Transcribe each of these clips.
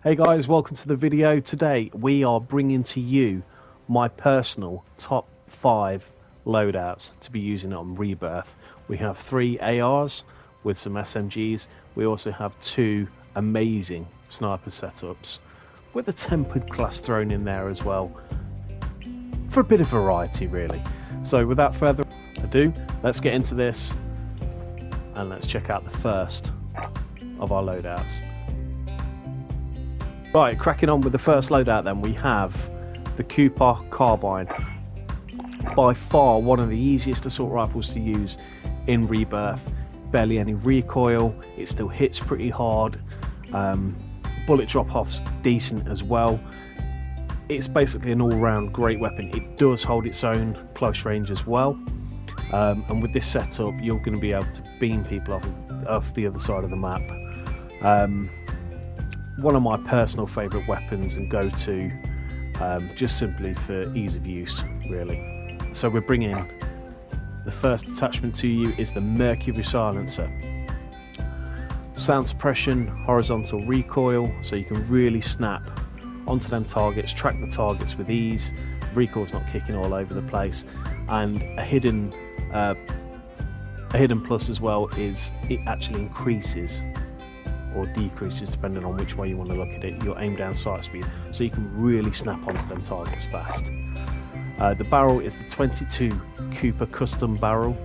Hey guys, welcome to the video. Today we are bringing to you my personal top 5 loadouts to be using on Rebirth. We have 3 ARs with some SMGs. We also have 2 amazing sniper setups with a tempered class thrown in there as well for a bit of variety really. So without further ado, let's get into this and let's check out the first of our loadouts. Right, cracking on with the first loadout then, we have the Cooper Carbine. By far one of the easiest assault rifles to use in Rebirth. Barely any recoil, it still hits pretty hard. Bullet drop-off's decent as well. It's basically an all-round great weapon. It does hold its own close range as well. And with this setup, you're going to be able to beam people off the other side of the map. One of my personal favourite weapons and go-to, just simply for ease of use really. So we're bringing the first attachment to you is the Mercury Silencer. Sound suppression, horizontal recoil, so you can really snap onto them targets, track the targets with ease, recoil's not kicking all over the place, and a hidden plus as well is it actually increases or decreases depending on which way you want to look at it, your aim down sight speed, so you can really snap onto them targets fast. The barrel is the 22 Cooper custom barrel.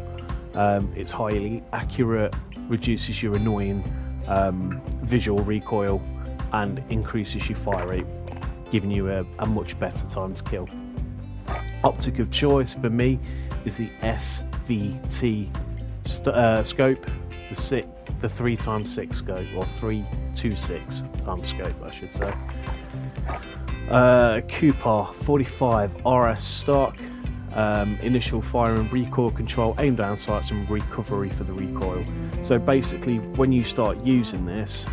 It's highly accurate, reduces your annoying visual recoil and increases your fire rate, giving you a much better time to kill. Optic of choice for me is the SVT scope, the 3x6 scope, or 326 times scope I should say. Cooper 45 RS stock, initial fire and recoil control, aim down sights and recovery for the recoil. So basically when you start using this,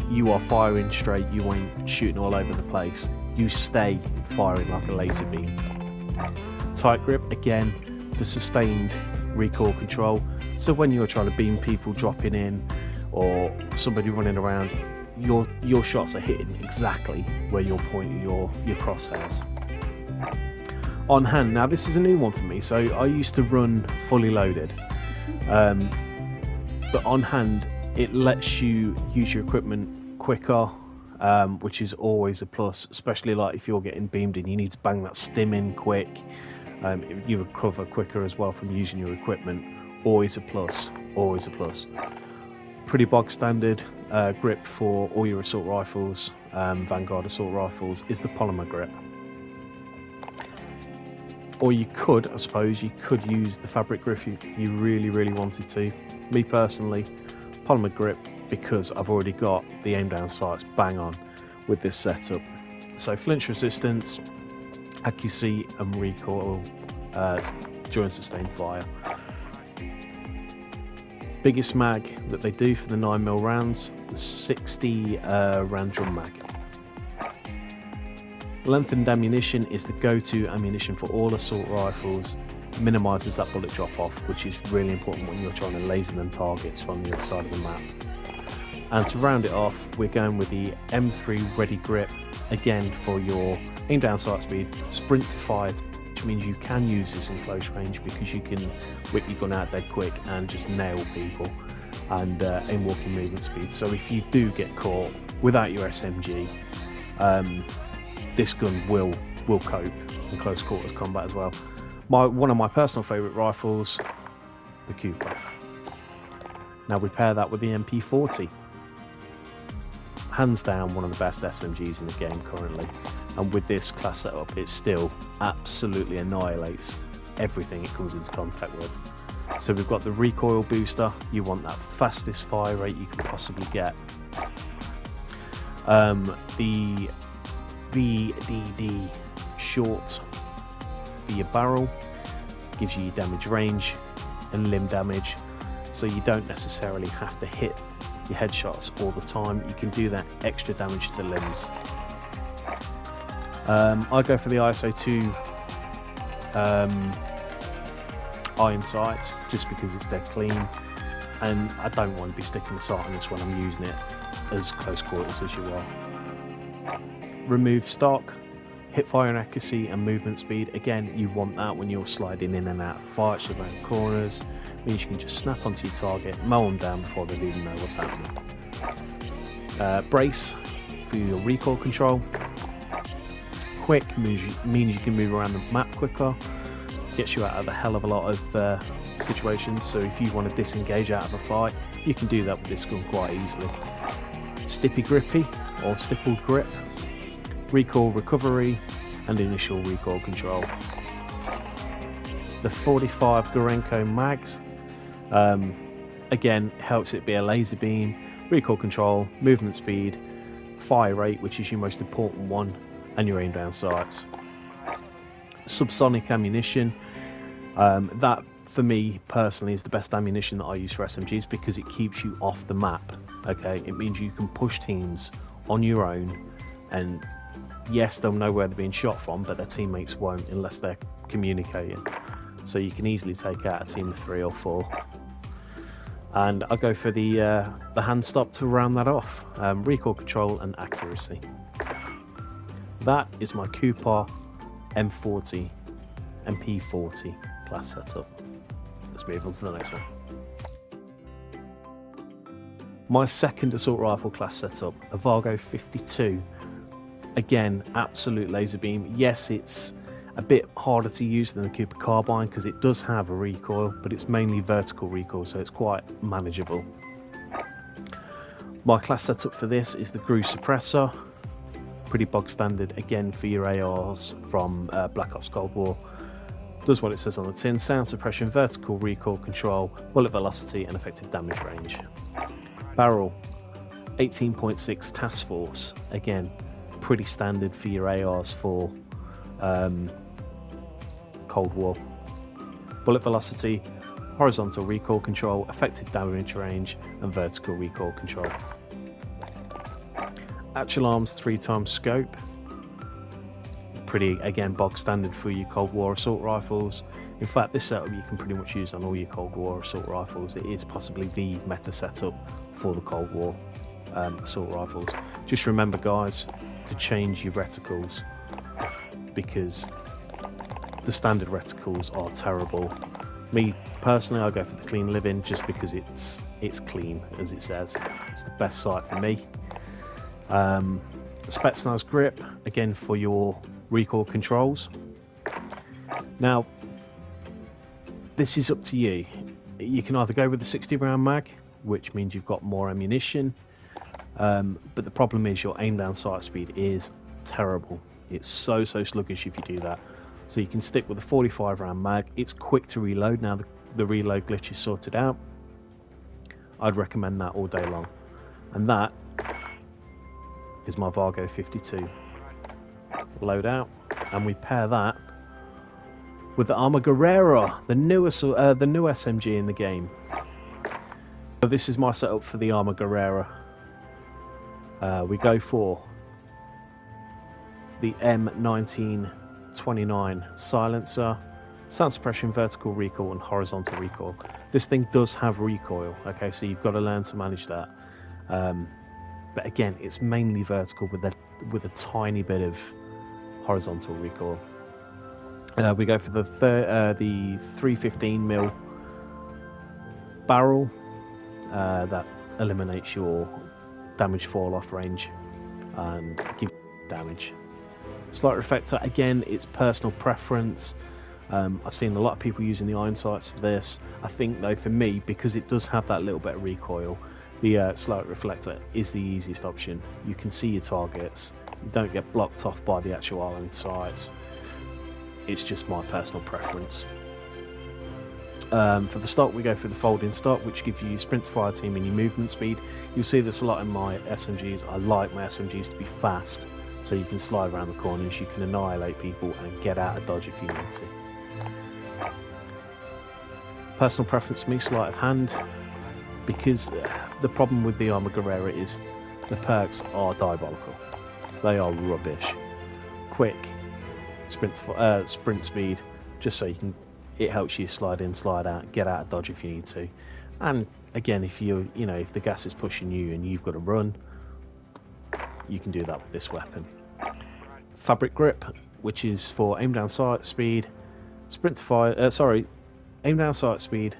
you are firing straight, you ain't shooting all over the place, you stay firing like a laser beam. Tight grip again for sustained recoil control, so when you're trying to beam people dropping in or somebody running around, your shots are hitting exactly where you're pointing your crosshairs. On hand, now this is a new one for me, so I used to run fully loaded, but on hand it lets you use your equipment quicker, which is always a plus, especially like if you're getting beamed in, you need to bang that stim in quick. You recover quicker as well from using your equipment. Always a plus, always a plus. Pretty bog standard grip for all your assault rifles, Vanguard assault rifles, is the polymer grip. Or you could, I suppose, you could use the fabric grip if you really wanted to. Me personally, polymer grip, because I've already got the aim down sights bang on with this setup. So flinch resistance, accuracy and recoil during sustained fire. Biggest mag that they do for the 9mm rounds, the 60 round drum mag. Lengthened ammunition is the go-to ammunition for all assault rifles. Minimises that bullet drop off, which is really important when you're trying to laser them targets from the other side of the map. And to round it off, we're going with the M3 ready grip, again for your aim down sight speed, sprint to fight, which means you can use this in close range because you can whip your gun out dead quick and just nail people, and aim walking movement speed. So if you do get caught without your SMG, this gun will cope in close quarters combat as well. One of my personal favourite rifles, the Cooper. Now we pair that with the MP40. Hands down one of the best SMGs in the game currently, and with this class setup it still absolutely annihilates everything it comes into contact with. So we've got the recoil booster, you want that fastest fire rate you can possibly get. The VDD short for your barrel gives you your damage range and limb damage, so you don't necessarily have to hit your headshots all the time. You can do that extra damage to the limbs. I go for the ISO 2 iron sights just because it's dead clean, and I don't want to be sticking the sight on this when I'm using it as close quarters as you are. remove stock, hip fire and accuracy and movement speed. Again, you want that when you're sliding in and out of fights around corners. Means you can just snap onto your target, mow them down before they even know what's happening. Brace for your recoil control. Quick means you can move around the map quicker. Gets you out of a hell of a lot of situations. So if you want to disengage out of a fight, you can do that with this gun quite easily. Stippy grippy or stippled grip. Recoil recovery and initial recoil control. The 45 Gorenko mags, again, helps it be a laser beam, recoil control, movement speed, fire rate, which is your most important one, and your aim down sights. Subsonic ammunition, that for me personally is the best ammunition that I use for SMGs because it keeps you off the map. Okay, it means you can push teams on your own, and yes, they'll know where they're being shot from, but their teammates won't unless they're communicating. So you can easily take out a team of 3 or 4. And I'll go for the hand stop to round that off. Recoil control and accuracy. That is my Cooper M40 MP40 class setup. Let's move on to the next one. My second assault rifle class setup, a Vargo 52. Again, absolute laser beam. Yes, it's a bit harder to use than the Cooper Carbine because it does have a recoil, but it's mainly vertical recoil, so it's quite manageable. My class setup for this is the GRU suppressor. Pretty bog standard, again, for your ARs from Black Ops Cold War. Does what it says on the tin: sound suppression, vertical recoil control, bullet velocity and effective damage range. Barrel 18.6 task force, again pretty standard for your ARs for Cold War. Bullet velocity, horizontal recoil control, effective damage range and vertical recoil control. Actual arms 3x scope, pretty again bog standard for your Cold War assault rifles. In fact, this setup you can pretty much use on all your Cold War assault rifles. It is possibly the meta setup for the Cold War assault rifles. Just remember, guys, to change your reticles because the standard reticles are terrible. Me personally, I go for the clean living just because it's clean, as it says. It's the best sight for me. Spetsnaz grip, again for your recoil controls. Now, this is up to you. You can either go with the 60 round mag, which means you've got more ammunition, but the problem is your aim down sight speed is terrible. It's so sluggish if you do that. So you can stick with a 45 round mag. It's quick to reload. Now the reload glitch is sorted out. I'd recommend that all day long. And that is my Vargo 52 loadout, and we pair that with the Arma Guerrera, the new SMG in the game. So this is my setup for the Arma Guerrera. We go for the M1929 silencer, sound suppression, vertical recoil and horizontal recoil. This thing does have recoil, okay, so you've got to learn to manage that. But again, it's mainly vertical with a tiny bit of horizontal recoil. We go for the 315mm barrel. That eliminates your damage fall off range and gives damage. Slight reflector, again, it's personal preference. I've seen a lot of people using the iron sights for this. I think though, for me, because it does have that little bit of recoil, the slight reflector is the easiest option. You can see your targets, you don't get blocked off by the actual iron sights. It's just my personal preference. For the stock, we go for the folding stock, which gives you sprint to fire team and your movement speed. You'll see this a lot in my SMGs. I like my SMGs to be fast, so you can slide around the corners, you can annihilate people and get out of dodge if you need to. Personal preference for me, sleight of hand, because the problem with the Arma Guerrera is the perks are diabolical. They are rubbish. Quick sprint speed, just so it helps you slide in, slide out, get out of dodge if you need to. And again, if if the gas is pushing you and you've got to run, you can do that with this weapon. fabric grip, which is for aim down sight speed, sprint to fire. Aim down sight speed.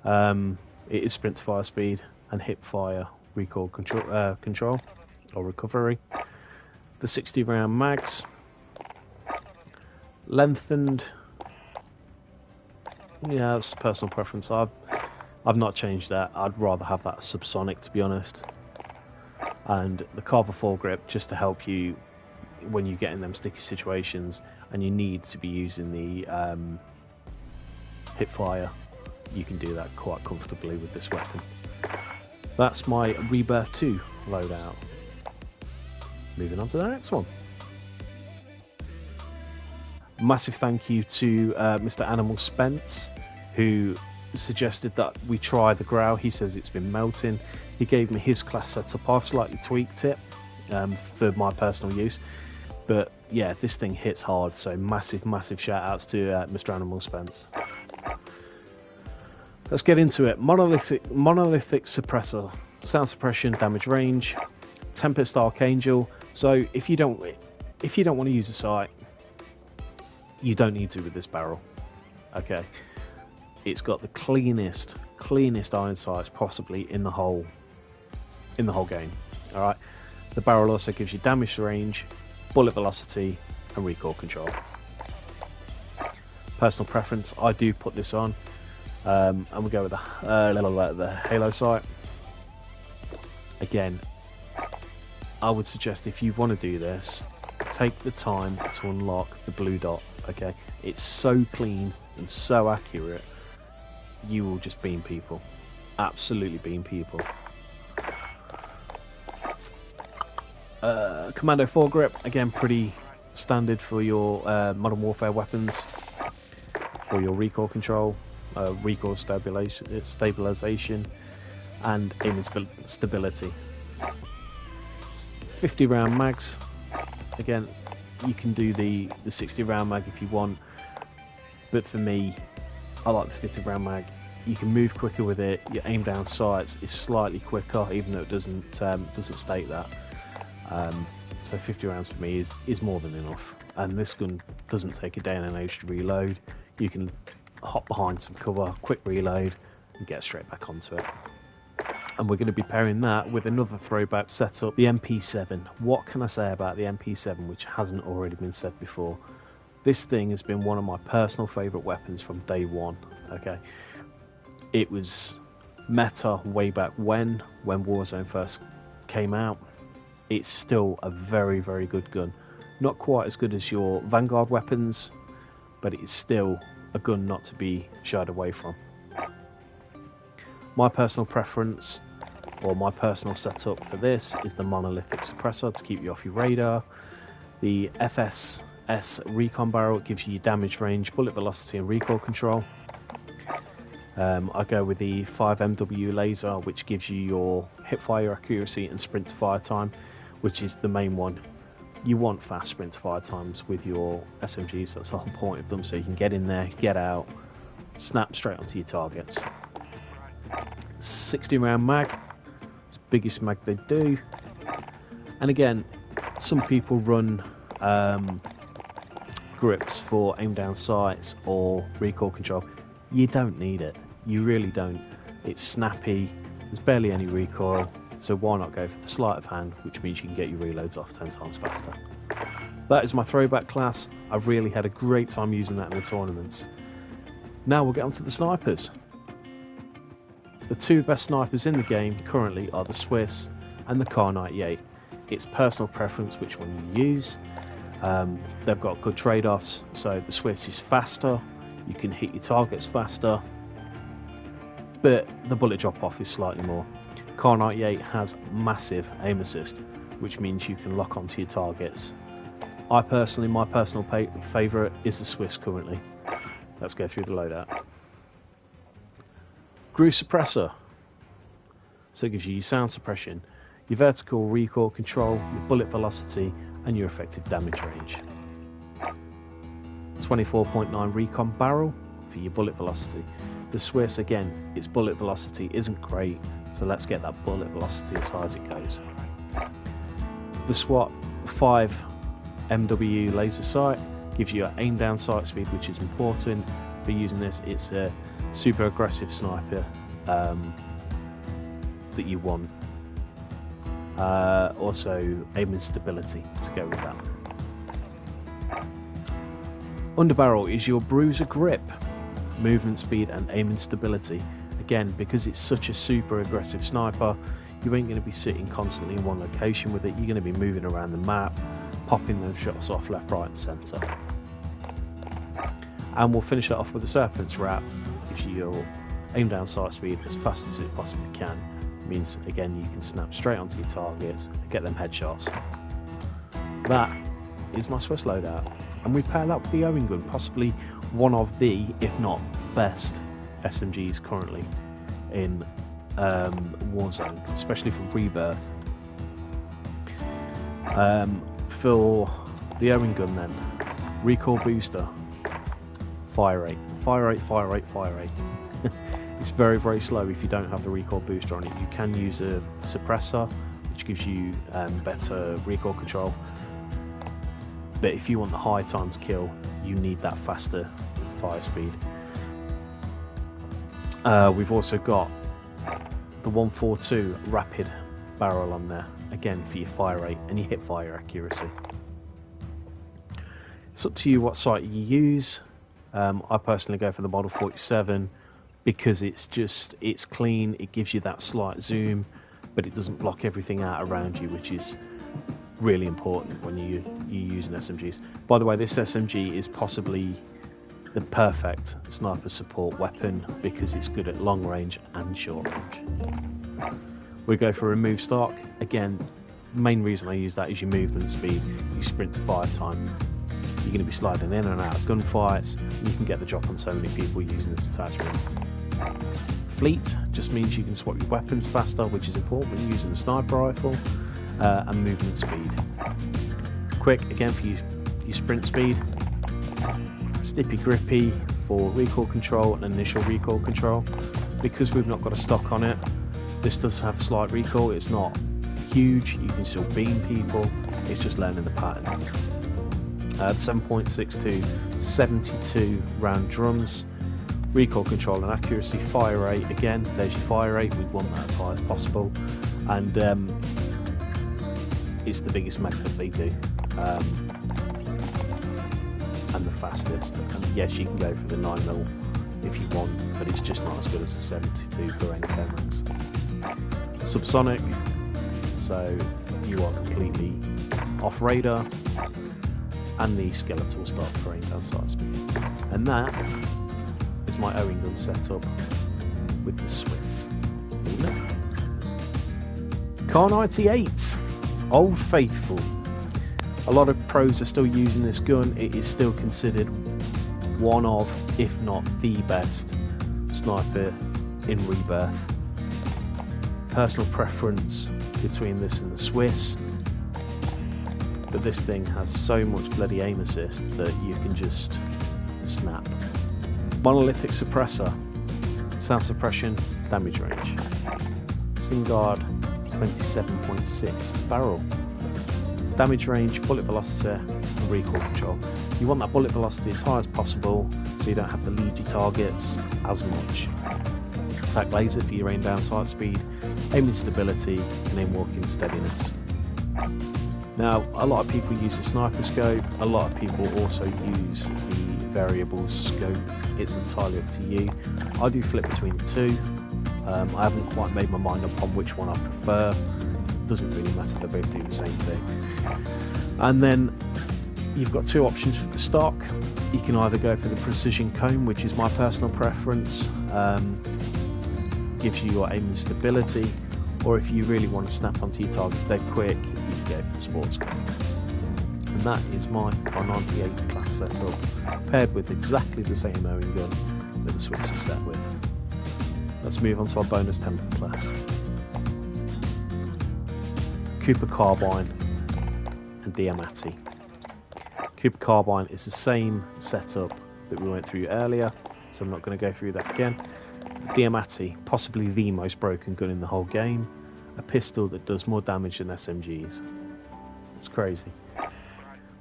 It is sprint to fire speed and hip fire recoil control or recovery. The 60 round mags, lengthened. Yeah, that's personal preference. I've not changed that. I'd rather have that subsonic, to be honest. And the Carver foregrip, just to help you when you get in them sticky situations and you need to be using the hip fire. You can do that quite comfortably with this weapon. That's my Rebirth 2 loadout. Moving on to the next one. Massive thank you to Mr. Animal Spence, who suggested that we try the Growl. He says it's been melting. He gave me his class setup. I've slightly tweaked it for my personal use. But yeah, this thing hits hard, so massive shout outs to Mr. Animal Spence. Let's get into it. Monolithic suppressor, sound suppression, damage range, Tempest Archangel. So if you don't want to use a sight, you don't need to with this barrel. Okay, it's got the cleanest iron sights possibly in the whole game. All right, the barrel also gives you damage range, bullet velocity, and recoil control. Personal preference, I do put this on. And we go with the Halo sight. Again, I would suggest if you want to do this, take the time to unlock the blue dot. Okay, it's so clean and so accurate, you will just beam people. Absolutely beam people. Commando foregrip, again pretty standard for your Modern Warfare weapons. For your recoil control, recoil stabilization, and aiming stability. 50 round mags. Again, you can do the 60 round mag if you want, but for me, I like the 50 round mag. You can move quicker with it. Your aim down sights is slightly quicker, even though it doesn't state that. So 50 rounds for me is more than enough. And this gun doesn't take a day and an age to reload. You can hop behind some cover, quick reload, and get straight back onto it. And we're going to be pairing that with another throwback setup, the MP7. What can I say about the MP7 which hasn't already been said before? This thing has been one of my personal favourite weapons from day one. Okay, it was meta way back when Warzone first came out. It's still a very good gun. Not quite as good as your Vanguard weapons, but it's still a gun not to be shied away from. My personal preference, or my personal setup for this, is the monolithic suppressor to keep you off your radar. The FSS recon barrel gives you damage range, bullet velocity, and recoil control. I go with the 5MW laser, which gives you your hip fire accuracy and sprint to fire time, which is the main one. You want fast sprint to fire times with your SMGs. That's the whole point of them, so you can get in there, get out, snap straight onto your targets. 60 round mag, it's the biggest mag they do. And again, some people run grips for aim down sights or recoil control. You don't need it, you really don't. It's snappy, there's barely any recoil, so why not go for the sleight of hand, which means you can get your reloads off 10 times faster. That is my throwback class. I've really had a great time using that in the tournaments. Now we'll get on to the snipers. The two best snipers in the game currently are the Swiss and the Kar 98. It's personal preference which one you use. They've got good trade-offs, so the Swiss is faster, you can hit your targets faster, but the bullet drop-off is slightly more. Kar 98 has massive aim assist, which means you can lock onto your targets. My personal favourite is the Swiss currently. Let's go through the loadout. Groove suppressor. So it gives you your sound suppression, your vertical recoil control, your bullet velocity, and your effective damage range. 24.9 recon barrel for your bullet velocity. The Swiss, again, its bullet velocity isn't great, so let's get that bullet velocity as high as it goes. The SWAT 5 MW laser sight, gives you an aim down sight speed, which is important for using this. It's a super aggressive sniper that you want. Also aiming stability to go with that. Underbarrel is your bruiser grip, movement speed and aiming stability. Again, because it's such a super aggressive sniper, you ain't going to be sitting constantly in one location with it. You're going to be moving around the map, popping those shots off left, right and centre. And we'll finish it off with the Serpent's Wrap. Gives you your aim down sight speed as fast as it possibly can. It means again you can snap straight onto your targets, get them headshots. That is my Swiss loadout, and we pair that with the Owen gun, possibly one of the, if not best, SMGs currently in Warzone, especially for Rebirth. For the Owen gun then, recoil booster, fire rate. It's very, very slow if you don't have the recoil booster on it. You can use a suppressor, which gives you better recoil control. But if you want the high times kill, you need that faster fire speed. We've also got the 142 rapid barrel on there, again for your fire rate and your hip fire accuracy. It's up to you what sight you use. I personally go for the Model 47 because it's clean, it gives you that slight zoom, but it doesn't block everything out around you, which is really important when you use an SMGs. By the way, this SMG is possibly the perfect sniper support weapon because it's good at long range and short range. We go for remove stock. Again, main reason I use that is your movement speed, your sprint to fire time. You're going to be sliding in and out of gunfights, and you can get the drop on so many people using this attachment. Fleet just means you can swap your weapons faster, which is important when you're using the sniper rifle, and movement speed. Quick, again for your sprint speed. Stippy grippy for recoil control and initial recoil control. Because we've not got a stock on it, this does have slight recoil. It's not huge, you can still beam people, it's just learning the pattern. 7.62, 72 round drums, recoil control and accuracy, fire rate, again there's your fire rate, we want that as high as possible, and it's the biggest mag that they do, and the fastest. And yes, you can go for the 9mm if you want, but it's just not as good as the 72 for any mags. Subsonic, so you are completely off radar, and the skeletal start for aim down sight speed. And that is my Owen gun setup with the Swiss. Car 98, Old Faithful. A lot of pros are still using this gun. It is still considered one of, if not the best sniper in Rebirth. Personal preference between this and the Swiss, but this thing has so much bloody aim assist that you can just snap. Monolithic suppressor, sound suppression, damage range. Singard 27.6 barrel. Damage range, bullet velocity and recoil control. You want that bullet velocity as high as possible so you don't have to lead your targets as much. Attack laser for your aim down sight speed, aiming stability and aim walking steadiness. Now, a lot of people use the sniper scope, a lot of people also use the variable scope. It's entirely up to you. I do flip between the two. I haven't quite made my mind up on which one I prefer. It doesn't really matter, they both do the same thing. And then you've got two options for the stock. You can either go for the precision cone, which is my personal preference, gives you your aiming stability, or if you really want to snap onto your targets dead quick, you can go for the sports cone. And that is my 98 class setup, paired with exactly the same Owen gun that the Swiss is set with. Let's move on to our bonus template class. Cooper Carbine and Diamatti. Cooper Carbine is the same setup that we went through earlier, so I'm not going to go through that again. Diamatti, possibly the most broken gun in the whole game, a pistol that does more damage than SMGs. It's crazy.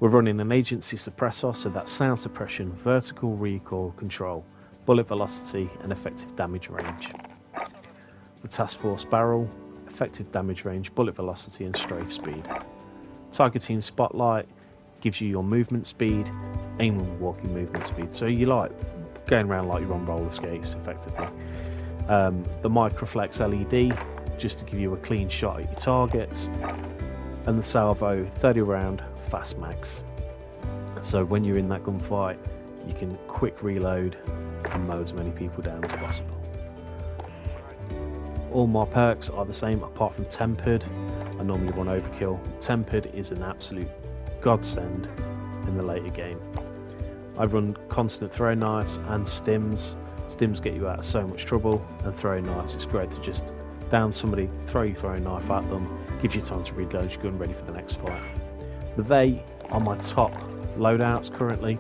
We're running an agency suppressor, so that's sound suppression, vertical recoil control, bullet velocity and effective damage range. The task force barrel, effective damage range, bullet velocity and strafe speed. Targeting spotlight gives you your movement speed, aim and walking movement speed, so you like going around like you're on roller skates effectively. The microflex LED, just to give you a clean shot at your targets, and the salvo 30 round fast mags, so when you're in that gunfight you can quick reload and mow as many people down as possible. All my perks are the same apart from tempered. I normally run overkill. Tempered is an absolute godsend in the later game. I run constant throw knives and stims. Stims get you out of so much trouble, and throwing knives, it's great to just down somebody, throw your throwing knife at them, gives you time to reload your gun ready for the next fight. But they are my top loadouts currently.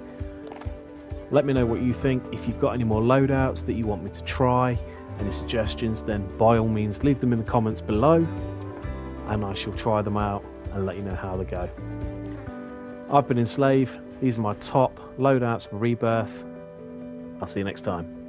Let me know what you think. If you've got any more loadouts that you want me to try, any suggestions, then by all means leave them in the comments below and I shall try them out and let you know how they go. I've been Enslaved. These are my top loadouts for Rebirth. I'll see you next time.